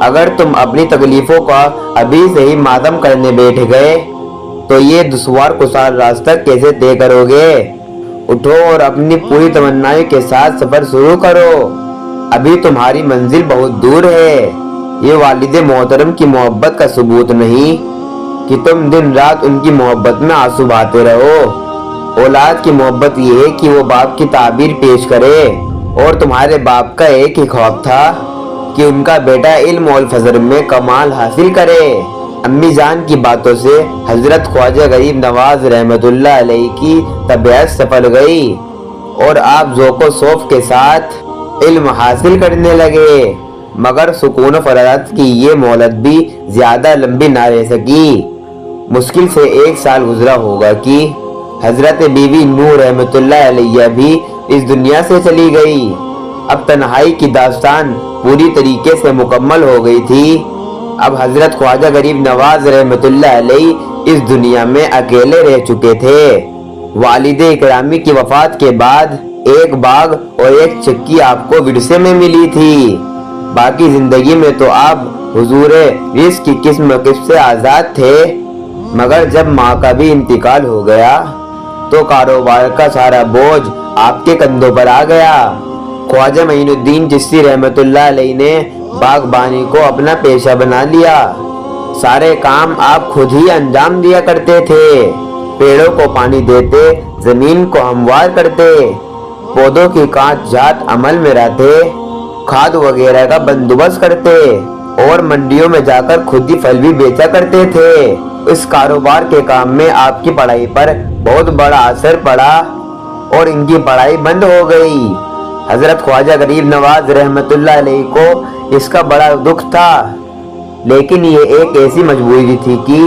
اگر تم اپنی تکلیفوں کا ابھی سے ہی ماتم کرنے بیٹھ گئے تو یہ دشوار کشاد راستہ کیسے طے کرو گے؟ اٹھو اور اپنی پوری تمناؤں کے ساتھ سفر شروع کرو، ابھی تمہاری منزل بہت دور ہے۔ یہ والد محترم کی محبت کا ثبوت نہیں کہ تم دن رات ان کی محبت میں آنسو بہاتے رہو۔ اولاد کی محبت یہ ہے کہ وہ باپ کی تعبیر پیش کرے، اور تمہارے باپ کا ایک ہی خواب تھا کہ ان کا بیٹا علم اور فضل میں کمال حاصل کرے۔ امی جان کی باتوں سے حضرت خواجہ غریب نواز رحمت اللہ علیہ کی طبیعت سنبھل گئی اور آپ ذوق و شوق کے ساتھ علم حاصل کرنے لگے، مگر سکون و فرحت کی یہ مہلت بھی زیادہ لمبی نہ رہ سکی۔ مشکل سے 1 سال گزرا ہوگا کہ حضرت بی بی نور رحمت اللہ علیہ بھی اس دنیا سے چلی گئی۔ اب تنہائی کی داستان پوری طریقے سے مکمل ہو گئی تھی۔ اب حضرت خواجہ غریب نواز رحمت اللہ علیہ اس دنیا میں اکیلے رہ چکے تھے۔ والد اکرامی کی وفات کے بعد ایک باغ اور ایک چکی آپ کو ورثے میں ملی تھی۔ باقی زندگی میں تو آپ حضور رزق کی قسم سے آزاد تھے، مگر جب ماں کا بھی انتقال ہو گیا تو کاروبار کا سارا بوجھ آپ کے کندھوں پر آ گیا۔ خواجہ معین الدین چشتی رحمت اللہ علیہ نے باغبانی کو اپنا پیشہ بنا لیا۔ سارے کام آپ خود ہی انجام دیا کرتے تھے، پیڑوں کو پانی دیتے، زمین کو ہموار کرتے، پودوں کی کانٹ جات عمل میں رہتے، کھاد وغیرہ کا بندوبست کرتے اور منڈیوں میں جا کر خود ہی پھل بھی بیچا کرتے تھے۔ اس کاروبار کے کام میں آپ کی پڑھائی پر بہت بڑا اثر پڑا اور ان کی پڑھائی بند ہو گئی۔ حضرت خواجہ غریب نواز رحمت اللہ علیہ کو اس کا بڑا دکھ تھا، لیکن یہ ایک ایسی مجبوری تھی کہ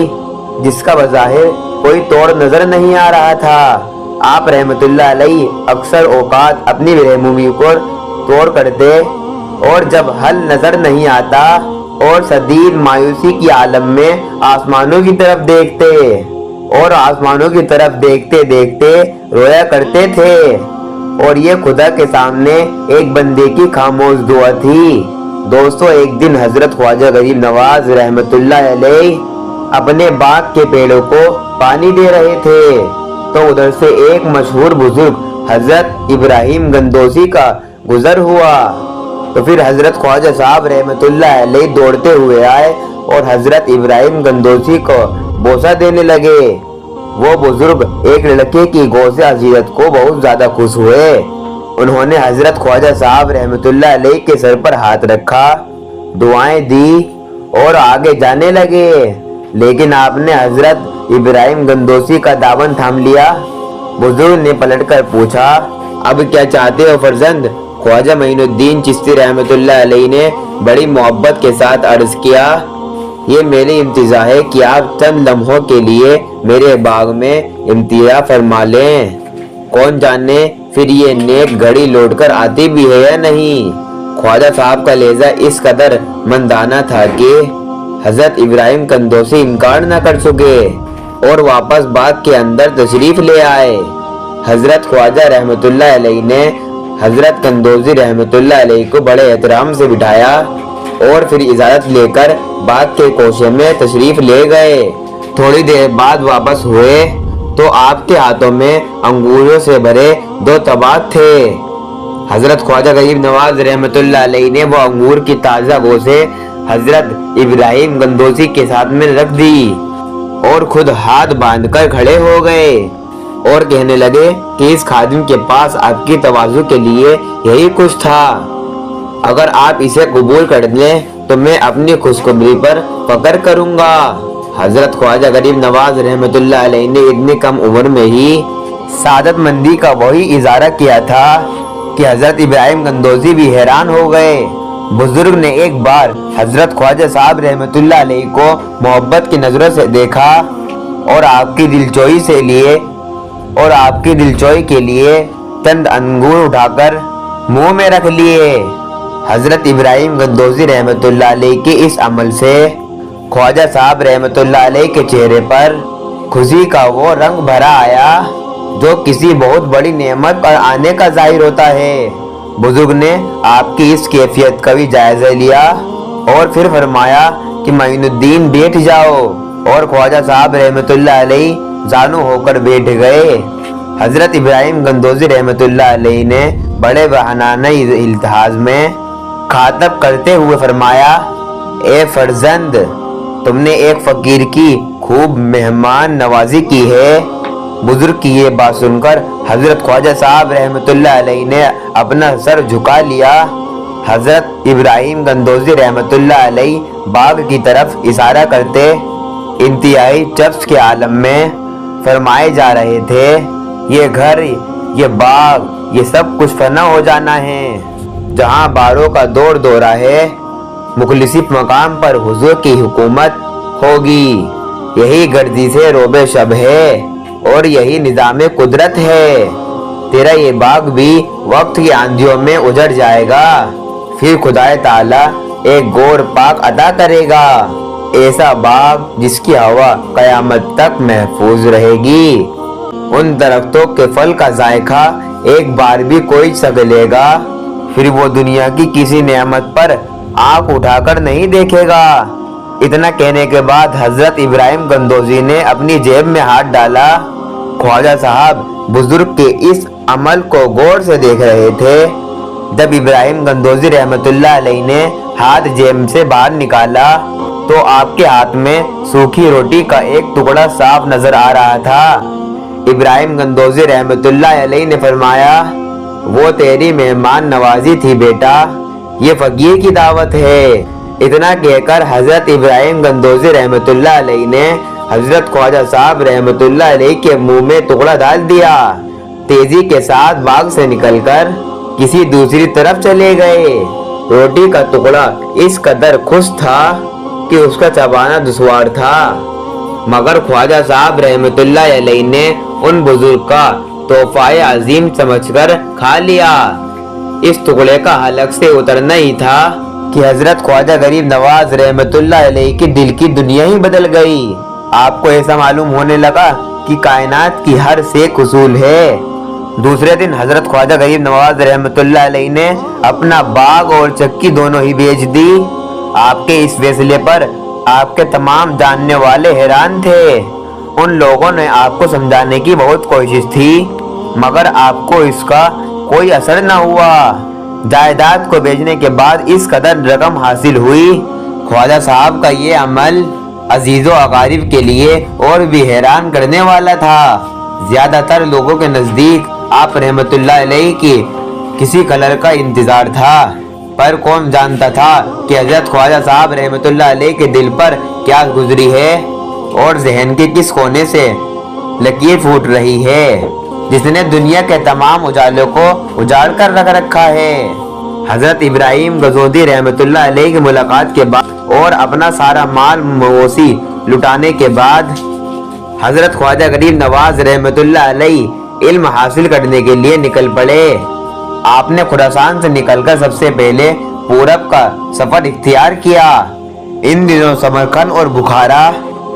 جس کا بظاہر کوئی توڑ نظر نہیں آ رہا تھا۔ آپ رحمت اللہ علیہ اکثر اوقات اپنی رہنمائی کو توڑ کرتے اور جب حل نظر نہیں آتا اور شدید مایوسی کی عالم میں آسمانوں کی طرف دیکھتے اور آسمانوں کی طرف دیکھتے دیکھتے رویا کرتے تھے، اور یہ خدا کے سامنے ایک بندے کی خاموش دعا تھی۔ دوستو، ایک دن حضرت خواجہ غریب نواز رحمت اللہ علیہ اپنے باغ کے پیڑوں کو پانی دے رہے تھے تو ادھر سے ایک مشہور بزرگ حضرت ابراہیم گندوسی کا گزر ہوا، تو پھر حضرت خواجہ صاحب رحمت اللہ علیہ دوڑتے ہوئے آئے اور حضرت ابراہیم گندوسی کو بوسہ دینے لگے۔ وہ بزرگ ایک لڑکے کی غوث عزیزت کو بہت زیادہ خوش ہوئے۔ انہوں نے حضرت خواجہ صاحب رحمت اللہ علیہ کے سر پر ہاتھ رکھا، دعائیں دی اور آگے جانے لگے، لیکن آپ نے حضرت ابراہیم گندوسی کا دامن تھام لیا۔ بزرگ نے پلٹ کر پوچھا، اب کیا چاہتے ہو فرزند؟ خواجہ معین الدین چشتی رحمت اللہ علیہ نے بڑی محبت کے ساتھ عرض کیا، یہ میری امتزاح ہے کہ آپ چند لمحوں کے لیے میرے باغ میں امتیاز فرما لیں، کون جانے پھر یہ نیک گھڑی لوٹ کر آتی بھی ہے یا نہیں۔ خواجہ صاحب کا لہجہ اس قدر مندانہ تھا کہ حضرت ابراہیم گندوسی انکار نہ کر سکے اور واپس باغ کے اندر تشریف لے آئے۔ حضرت خواجہ رحمت اللہ علیہ نے حضرت گندوسی رحمت اللہ علیہ کو بڑے احترام سے بٹھایا اور پھر اجازت لے کر باغ کے کوشے میں تشریف لے گئے۔ تھوڑی دیر بعد واپس ہوئے تو آپ کے ہاتھوں میں انگوروں سے بھرے 2 طبق تھے۔ حضرت خواجہ غریب نواز رحمت اللہ علیہ نے وہ انگور کی تازہ گوشے حضرت ابراہیم گندوسی کے ساتھ میں رکھ دی اور خود ہاتھ باندھ کر کھڑے ہو گئے اور کہنے لگے کہ اس خادم کے پاس آپ کی تواضع کے لیے یہی کچھ تھا، اگر آپ اسے قبول کر لیں تو میں اپنی خوشخبری پر فخر کروں گا۔ حضرت خواجہ غریب نواز رحمت اللہ علیہ نے اتنی کم عمر میں ہی سعادت مندی کا وہی اظہار کیا تھا کہ حضرت ابراہیم گندوسی بھی حیران ہو گئے۔ بزرگ نے ایک بار حضرت خواجہ صاحب رحمت اللہ علیہ کو محبت کی نظروں سے دیکھا اور آپ کی دلچوئی کے لیے چند انگور اٹھا کر منہ میں رکھ لیے۔ حضرت ابراہیم گندوسی رحمت اللہ علیہ کے اس عمل سے خواجہ صاحب رحمت اللہ علیہ کے چہرے پر خوشی کا وہ رنگ بھرا آیا جو کسی بہت بڑی نعمت پر آنے کا ظاہر ہوتا ہے۔ بزرگ نے آپ کی اس کیفیت کا بھی جائزہ لیا اور پھر فرمایا کہ معین الدین بیٹھ جاؤ، اور خواجہ صاحب رحمۃ اللہ علیہ زانو ہو کر بیٹھ گئے۔ حضرت ابراہیم گندوزی رحمۃ اللہ علیہ نے بڑے بہانہ التحاظ میں خاطب کرتے ہوئے فرمایا، اے فرزند، تم نے ایک فقیر کی خوب مہمان نوازی کی ہے۔ بزرگ کی یہ بات سن کر حضرت خواجہ صاحب رحمۃ اللہ علیہ نے اپنا سر جھکا لیا۔ حضرت ابراہیم گندوزی رحمۃ اللہ علیہ باغ کی طرف اشارہ کرتے انتہائی چفس کے عالم میں فرمائے جا رہے تھے، یہ گھر، یہ باغ، یہ سب کچھ فنا ہو جانا ہے۔ جہاں باروں کا دور دورہ ہے، مخلصی مقام پر حضور کی حکومت ہوگی، یہی گردی سے روب شب ہے اور یہی نظام قدرت ہے۔ تیرا یہ باغ بھی وقت کی آندھیوں میں اجڑ جائے گا، پھر خدا تعالی ایک گور پاک عطا کرے گا، ایسا باغ جس کی ہوا قیامت تک محفوظ رہے گی۔ ان درختوں کے پھل کا ذائقہ ایک بار بھی کوئی چکھے گا، پھر وہ دنیا کی کسی نعمت پر آنکھ اٹھا کر نہیں دیکھے گا۔ اتنا کہنے کے بعد حضرت ابراہیم گندوزی نے اپنی جیب میں ہاتھ ڈالا۔ خواجہ صاحب بزرگ کے اس عمل کو غور سے دیکھ رہے تھے۔ جب ابراہیم گندوزی رحمۃ اللہ علیہ نے ہاتھ جیب سے باہر نکالا تو آپ کے ہاتھ میں سوکھی روٹی کا ایک ٹکڑا صاف نظر آ رہا تھا۔ ابراہیم گندوزی رحمۃ اللہ علیہ نے فرمایا، وہ تیری مہمان نوازی تھی بیٹا، یہ فقیر کی دعوت ہے۔ اتنا کہہ کر حضرت ابراہیم گندوزی رحمۃ اللہ علیہ نے حضرت خواجہ صاحب رحمۃ اللہ علیہ کے منہ میں ٹکڑا ڈال دیا، تیزی کے ساتھ باغ سے نکل کر کسی دوسری طرف چلے گئے۔ روٹی کا ٹکڑا اس قدر خشک تھا کہ اس کا چبانا دشوار تھا، مگر خواجہ صاحب رحمۃ اللہ علیہ نے ان بزرگ کا تحفہ عظیم سمجھ کر کھا لیا۔ اس ٹکڑے کا حلق سے اترنا ہی تھا کہ حضرت خواجہ غریب نواز رحمۃ اللہ علیہ کی دل کی دنیا ہی بدل گئی۔ آپ کو ایسا معلوم ہونے لگا کہ کائنات کی ہر شے حصول ہے۔ دوسرے دن حضرت خواجہ غریب نواز رحمۃ اللہ علیہ نے اپنا باغ اور چکی دونوں ہی بیچ دی۔ آپ کے اس فیصلے پر آپ کے تمام جاننے والے حیران تھے۔ ان لوگوں نے آپ کو سمجھانے کی بہت کوشش تھی، مگر آپ کو اس کا کوئی اثر نہ ہوا۔ جائیداد کو بیچنے کے بعد اس قدر رقم حاصل ہوئی۔ خواجہ صاحب کا یہ عمل عزیز و اقارب کے لیے اور بھی حیران کرنے والا تھا۔ زیادہ تر لوگوں کے نزدیک آپ رحمت اللہ علیہ کی کسی کلر کا انتظار تھا، پر کون جانتا تھا کہ حضرت خواجہ صاحب رحمت اللہ علیہ کے دل پر کیا گزری ہے اور ذہن کے کس کونے سے لکیر پھوٹ رہی ہے، جس نے دنیا کے تمام اجالوں کو اجاڑ کر رکھ رکھا ہے۔ حضرت ابراہیم گندوزی رحمت اللہ علیہ کی ملاقات کے بعد اور اپنا سارا مال مویشی لٹانے کے بعد حضرت خواجہ غریب نواز رحمت اللہ علیہ علم حاصل کرنے کے لیے نکل پڑے۔ آپ نے خراسان سے نکل کر سب سے پہلے پورب کا سفر اختیار کیا۔ ان دنوں سمرقند اور بخارا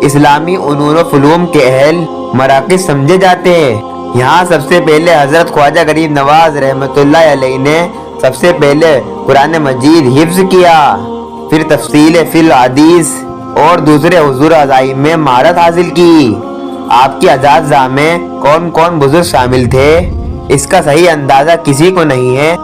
اسلامی علوم و فنون کے اہل مراکز سمجھے جاتے ہیں۔ یہاں سب سے پہلے حضرت خواجہ غریب نواز رحمت اللہ علیہ نے سب سے پہلے قرآن مجید حفظ کیا، پھر تفصیل فی الحدیث اور دوسرے حضور عزائم میں مہارت حاصل کی۔ آپ کی اساتذہ میں کون کون بزرگ شامل تھے، اس کا صحیح اندازہ کسی کو نہیں ہے۔